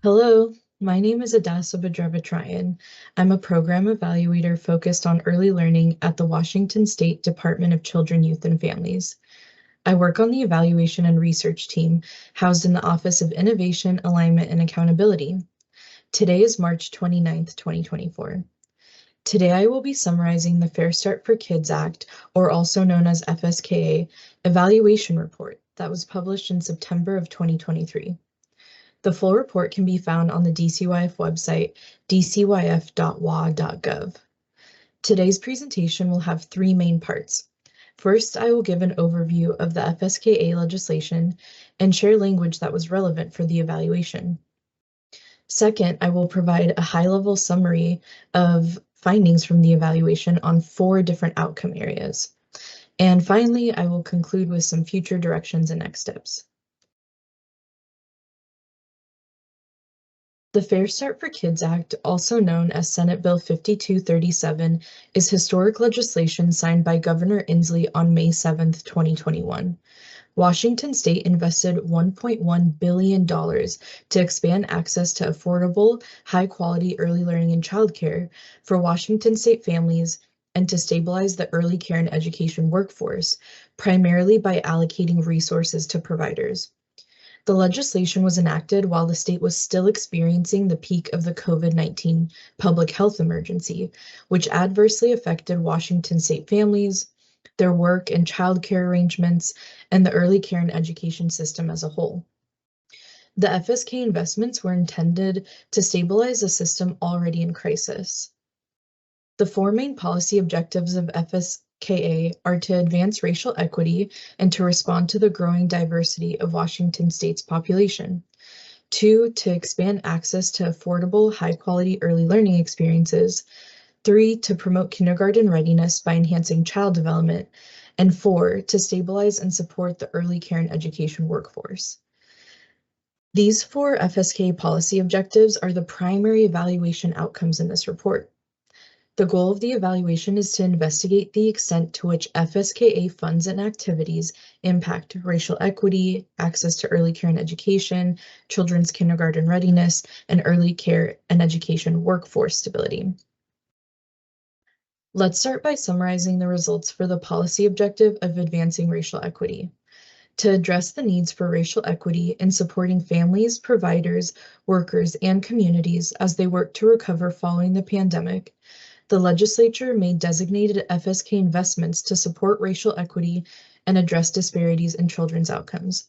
Hello, my name is Adasa Badrevitrayan. I'm a program evaluator focused on early learning at the Washington State Department of Children, Youth, and Families. I work on the evaluation and research team housed in the Office of Innovation, Alignment, and Accountability. Today is March 29th, 2024. Today I will be summarizing the Fair Start for Kids Act, or also known as FSKA, evaluation report that was published in September of 2023. The full report can be found on the DCYF website, dcyf.wa.gov. Today's presentation will have three main parts. First, I will give an overview of the FSKA legislation and share language that was relevant for the evaluation. Second, I will provide a high-level summary of findings from the evaluation on 4 different outcome areas. And finally, I will conclude with some future directions and next steps. The Fair Start for Kids Act, also known as Senate Bill 5237, is historic legislation signed by Governor Inslee on May 7, 2021. Washington State invested $1.1 billion to expand access to affordable, high-quality early learning and childcare for Washington State families and to stabilize the early care and education workforce, primarily by allocating resources to providers. The legislation was enacted while the state was still experiencing the peak of the COVID-19 public health emergency, which adversely affected Washington state families, their work and childcare arrangements, and the early care and education system as a whole. The FSK investments were intended to stabilize a system already in crisis. The 4 main policy objectives of FSKA are to advance racial equity and to respond to the growing diversity of Washington State's population. 2, to expand access to affordable, high-quality early learning experiences. 3, to promote kindergarten readiness by enhancing child development. And 4, to stabilize and support the early care and education workforce. These 4 FSK policy objectives are the primary evaluation outcomes in this report. The goal of the evaluation is to investigate the extent to which FSKA funds and activities impact racial equity, access to early care and education, children's kindergarten readiness, and early care and education workforce stability. Let's start by summarizing the results for the policy objective of advancing racial equity. To address the needs for racial equity in supporting families, providers, workers, and communities as they work to recover following the pandemic, the legislature made designated FSK investments to support racial equity and address disparities in children's outcomes.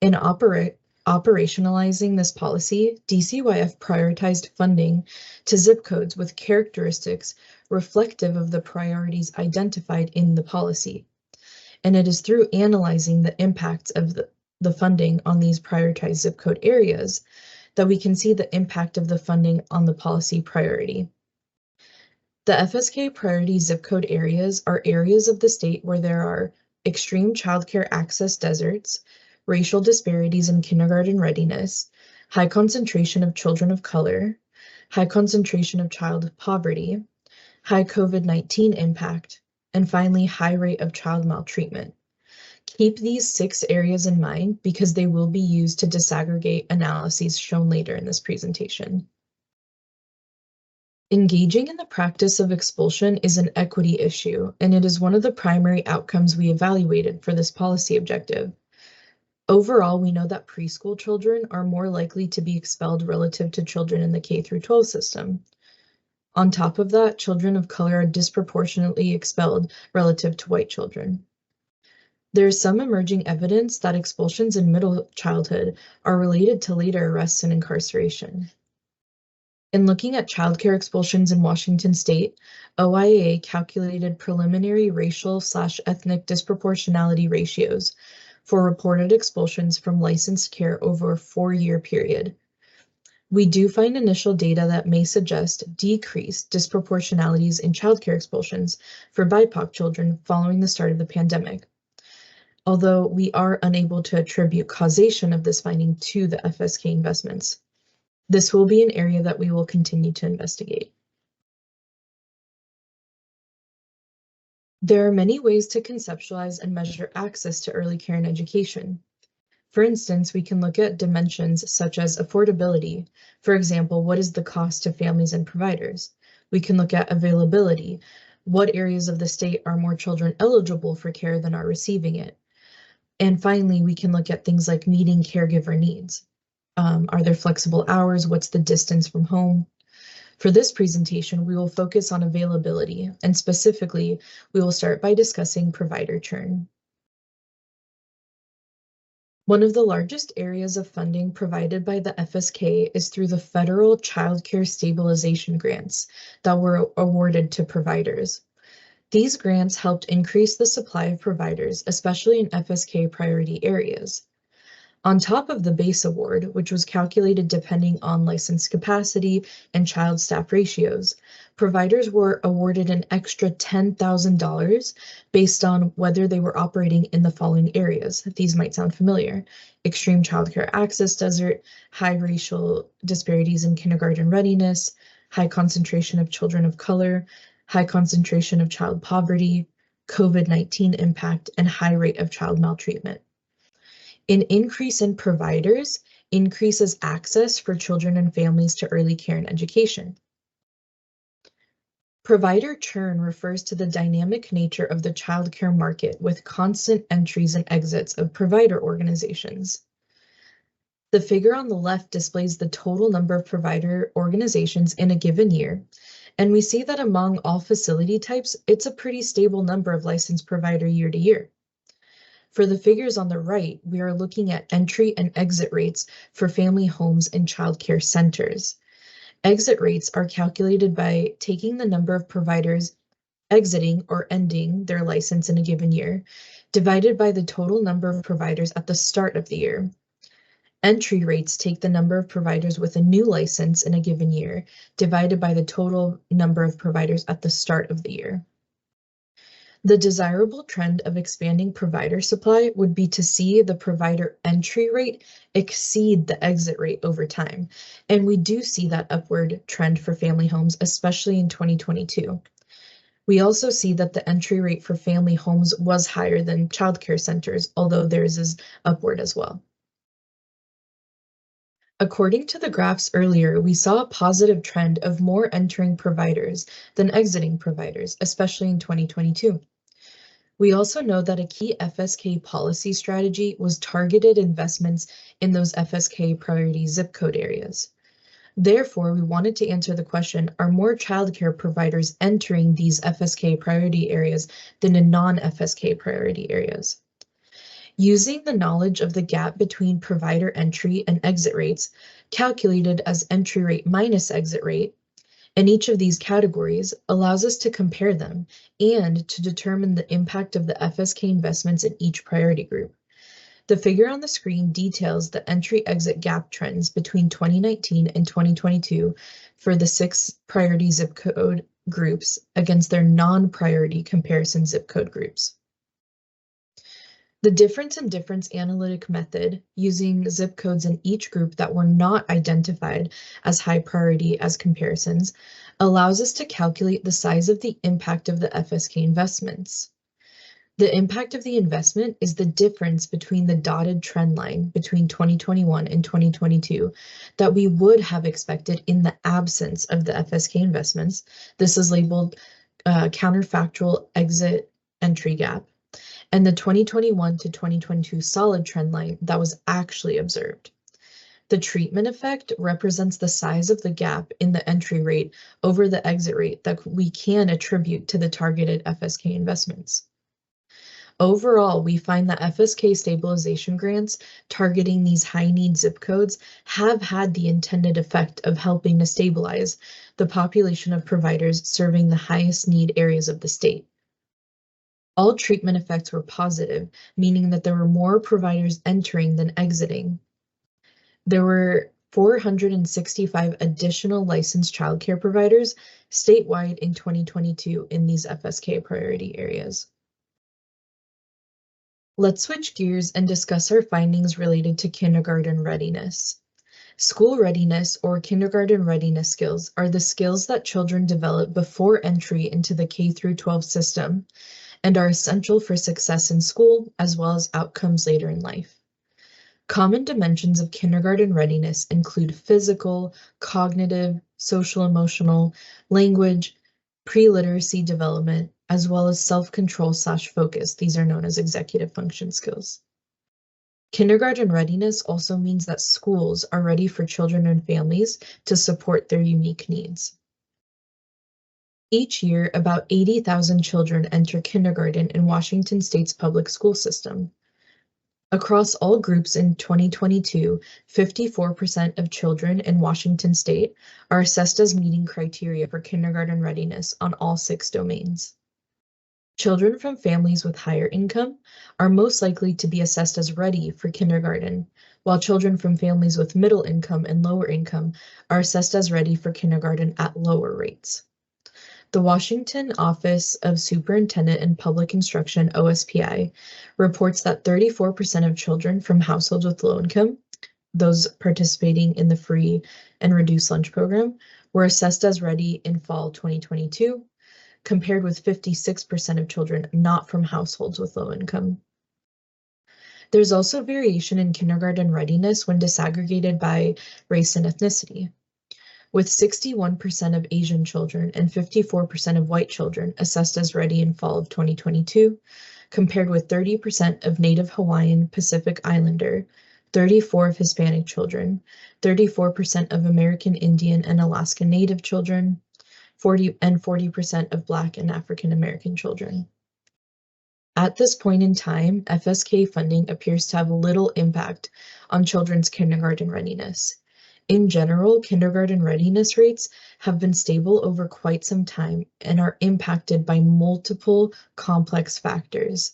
In operationalizing this policy, DCYF prioritized funding to zip codes with characteristics reflective of the priorities identified in the policy. And it is through analyzing the impacts of the funding on these prioritized zip code areas that we can see the impact of the funding on the policy priority. The FSK priority zip code areas are areas of the state where there are extreme childcare access deserts, racial disparities in kindergarten readiness, high concentration of children of color, high concentration of child poverty, high COVID-19 impact, and finally, high rate of child maltreatment. Keep these 6 areas in mind because they will be used to disaggregate analyses shown later in this presentation. Engaging in the practice of expulsion is an equity issue, and it is one of the primary outcomes we evaluated for this policy objective. Overall, we know that preschool children are more likely to be expelled relative to children in the K-12 system. On top of that, children of color are disproportionately expelled relative to white children. There is some emerging evidence that expulsions in middle childhood are related to later arrests and incarceration. In looking at childcare expulsions in Washington State, OIA calculated preliminary racial/ethnic disproportionality ratios for reported expulsions from licensed care over a 4-year period. We do find initial data that may suggest decreased disproportionalities in childcare expulsions for BIPOC children following the start of the pandemic, although we are unable to attribute causation of this finding to the FSK investments. This will be an area that we will continue to investigate. There are many ways to conceptualize and measure access to early care and education. For instance, we can look at dimensions such as affordability. For example, what is the cost to families and providers? We can look at availability. What areas of the state are more children eligible for care than are receiving it? And finally, we can look at things like meeting caregiver needs. Are there flexible hours? What's the distance from home? For this presentation, we will focus on availability, and specifically, we will start by discussing provider churn. One of the largest areas of funding provided by the FSK is through the federal child care stabilization grants that were awarded to providers. These grants helped increase the supply of providers, especially in FSK priority areas. On top of the base award, which was calculated depending on licensed capacity and child staff ratios, providers were awarded an extra $10,000 based on whether they were operating in the following areas. These might sound familiar: extreme childcare access desert, high racial disparities in kindergarten readiness, high concentration of children of color, high concentration of child poverty, COVID-19 impact, and high rate of child maltreatment. An increase in providers increases access for children and families to early care and education. Provider churn refers to the dynamic nature of the childcare market with constant entries and exits of provider organizations. The figure on the left displays the total number of provider organizations in a given year, and we see that among all facility types, it's a pretty stable number of licensed provider year to year. For the figures on the right, we are looking at entry and exit rates for family homes and childcare centers. Exit rates are calculated by taking the number of providers exiting or ending their license in a given year, divided by the total number of providers at the start of the year. Entry rates take the number of providers with a new license in a given year, divided by the total number of providers at the start of the year. The desirable trend of expanding provider supply would be to see the provider entry rate exceed the exit rate over time. And we do see that upward trend for family homes, especially in 2022. We also see that the entry rate for family homes was higher than childcare centers, although theirs is upward as well. According to the graphs earlier, we saw a positive trend of more entering providers than exiting providers, especially in 2022. We also know that a key FSK policy strategy was targeted investments in those FSK priority zip code areas. Therefore, we wanted to answer the question, are more childcare providers entering these FSK priority areas than in non-FSK priority areas? Using the knowledge of the gap between provider entry and exit rates, calculated as entry rate minus exit rate, and each of these categories allows us to compare them and to determine the impact of the FSK investments in each priority group. The figure on the screen details the entry-exit gap trends between 2019 and 2022 for the 6 priority zip code groups against their non-priority comparison zip code groups. The difference in difference analytic method, using zip codes in each group that were not identified as high priority as comparisons, allows us to calculate the size of the impact of the FSK investments. The impact of the investment is the difference between the dotted trend line between 2021 and 2022 that we would have expected in the absence of the FSK investments. This is labeled counterfactual exit entry gap, and the 2021 to 2022 solid trend line that was actually observed. The treatment effect represents the size of the gap in the entry rate over the exit rate that we can attribute to the targeted FSK investments. Overall, we find that FSK stabilization grants targeting these high-need zip codes have had the intended effect of helping to stabilize the population of providers serving the highest need areas of the state. All treatment effects were positive, meaning that there were more providers entering than exiting. There were 465 additional licensed childcare providers statewide in 2022 in these FSK priority areas. Let's switch gears and discuss our findings related to kindergarten readiness. School readiness or kindergarten readiness skills are the skills that children develop before entry into the K-12 system and are essential for success in school as well as outcomes later in life. Common dimensions of kindergarten readiness include physical, cognitive, social-emotional, language, pre-literacy development, as well as self-control/focus. These are known as executive function skills. Kindergarten readiness also means that schools are ready for children and families to support their unique needs. Each year, about 80,000 children enter kindergarten in Washington State's public school system. Across all groups in 2022, 54% of children in Washington State are assessed as meeting criteria for kindergarten readiness on all 6 domains. Children from families with higher income are most likely to be assessed as ready for kindergarten, while children from families with middle income and lower income are assessed as ready for kindergarten at lower rates. The Washington Office of Superintendent and Public Instruction, OSPI, reports that 34% of children from households with low income, those participating in the free and reduced lunch program, were assessed as ready in fall 2022, compared with 56% of children not from households with low income. There's also variation in kindergarten readiness when disaggregated by race and ethnicity, with 61% of Asian children and 54% of white children assessed as ready in fall of 2022, compared with 30% of Native Hawaiian Pacific Islander, 34% of Hispanic children, 34% of American Indian and Alaska Native children, 40% of Black and African American children. At this point in time, FSK funding appears to have little impact on children's kindergarten readiness. In general, kindergarten readiness rates have been stable over quite some time and are impacted by multiple complex factors.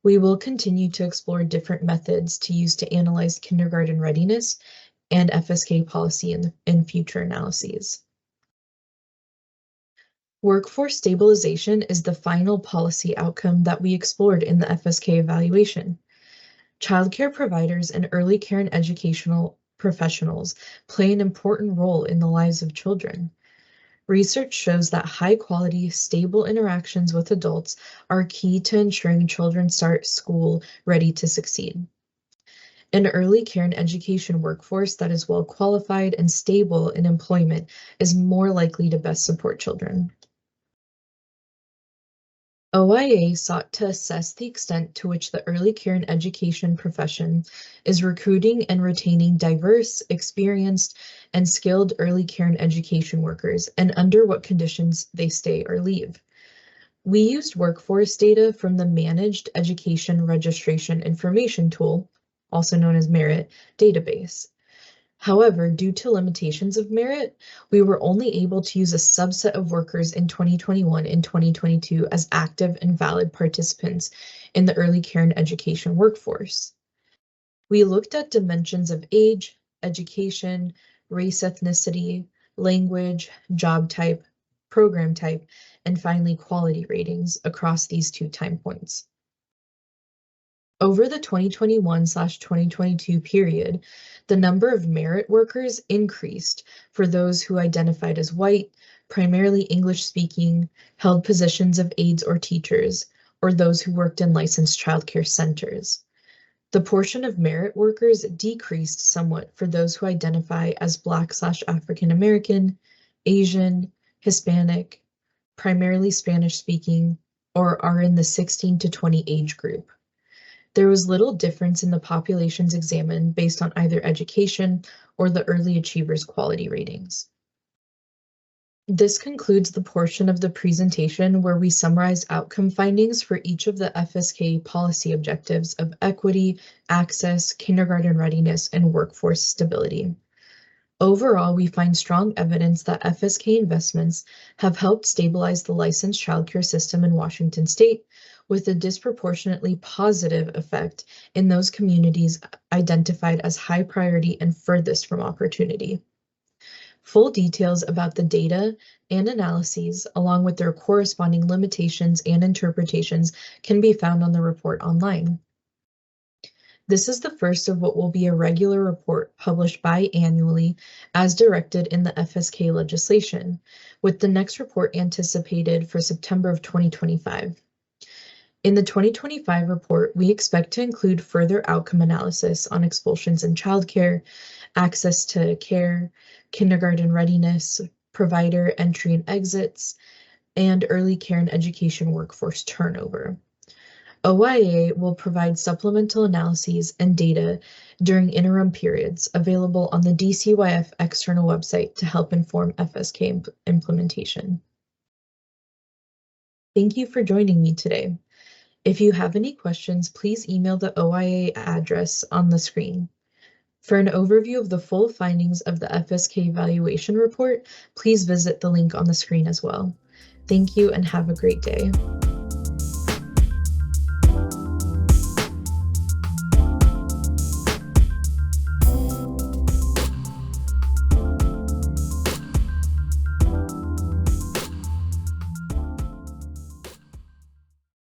We will continue to explore different methods to use to analyze kindergarten readiness and FSK policy in future analyses. Workforce stabilization is the final policy outcome that we explored in the FSK evaluation. Childcare providers and early care and educational professionals play an important role in the lives of children. Research shows that high-quality, stable interactions with adults are key to ensuring children start school ready to succeed. An early care and education workforce that is well qualified and stable in employment is more likely to best support children. OIA sought to assess the extent to which the early care and education profession is recruiting and retaining diverse, experienced, and skilled early care and education workers, and under what conditions they stay or leave. We used workforce data from the Managed Education Registration Information Tool, also known as MERIT, database. However, due to limitations of MERIT, we were only able to use a subset of workers in 2021 and 2022 as active and valid participants in the early care and education workforce. We looked at dimensions of age, education, race, ethnicity, language, job type, program type, and finally quality ratings across these 2 time points. Over the 2021/2022 period, the number of merit workers increased for those who identified as white, primarily English-speaking, held positions of aides or teachers, or those who worked in licensed childcare centers. The portion of merit workers decreased somewhat for those who identify as Black/African American, Asian, Hispanic, primarily Spanish-speaking, or are in the 16 to 20 age group. There was little difference in the populations examined based on either education or the early achievers quality ratings. This concludes the portion of the presentation where we summarize outcome findings for each of the FSK policy objectives of equity, access, kindergarten readiness, and workforce stability. Overall, we find strong evidence that FSK investments have helped stabilize the licensed childcare system in Washington State, with a disproportionately positive effect in those communities identified as high priority and furthest from opportunity. Full details about the data and analyses, along with their corresponding limitations and interpretations, can be found on the report online. This is the first of what will be a regular report published biannually as directed in the FSK legislation, with the next report anticipated for September of 2025. In the 2025 report, we expect to include further outcome analysis on expulsions in childcare, access to care, kindergarten readiness, provider entry and exits, and early care and education workforce turnover. OIA will provide supplemental analyses and data during interim periods available on the DCYF external website to help inform FSK implementation. Thank you for joining me today. If you have any questions, please email the OIA address on the screen. For an overview of the full findings of the FSK evaluation report, please visit the link on the screen as well. Thank you and have a great day.